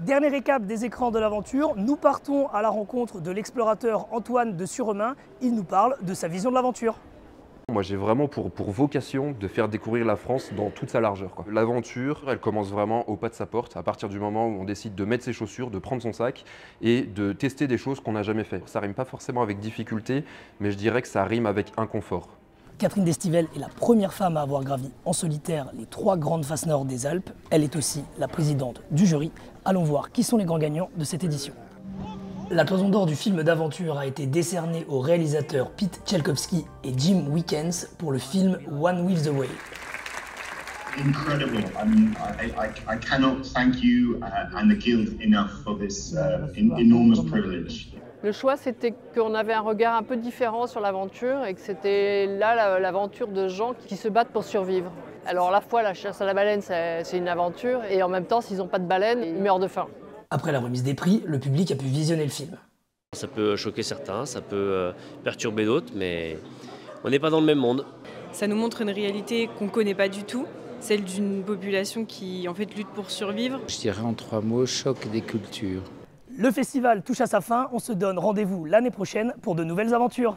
Dernier récap des écrans de l'aventure, nous partons à la rencontre de l'explorateur Antoine de Suremain. Il nous parle de sa vision de l'aventure. Moi j'ai vraiment pour vocation de faire découvrir la France dans toute sa largeur. L'aventure, elle commence vraiment au pas de sa porte, à partir du moment où on décide de mettre ses chaussures, de prendre son sac et de tester des choses qu'on n'a jamais fait. Ça rime pas forcément avec difficulté, mais je dirais que ça rime avec inconfort. Catherine Destivelle est la première femme à avoir gravi en solitaire les 3 grandes faces nord des Alpes. Elle est aussi la présidente du jury. Allons voir qui sont les grands gagnants de cette édition. La Toison d'Or du film d'aventure a été décernée aux réalisateurs Pete Tchaikovsky et Jim Wickens pour le film One with the Way. Incredible. I mean, I cannot thank you and the Guild enough for this enormous privilege. Le choix, c'était qu'on avait un regard un peu différent sur l'aventure et que c'était là l'aventure de gens qui se battent pour survivre. Alors à la fois la chasse à la baleine, c'est une aventure et en même temps, s'ils n'ont pas de baleine, ils meurent de faim. Après la remise des prix, le public a pu visionner le film. Ça peut choquer certains, ça peut perturber d'autres, mais on n'est pas dans le même monde. Ça nous montre une réalité qu'on ne connaît pas du tout, celle d'une population qui en fait lutte pour survivre. Je dirais en 3 mots, choc des cultures. Le festival touche à sa fin, on se donne rendez-vous l'année prochaine pour de nouvelles aventures.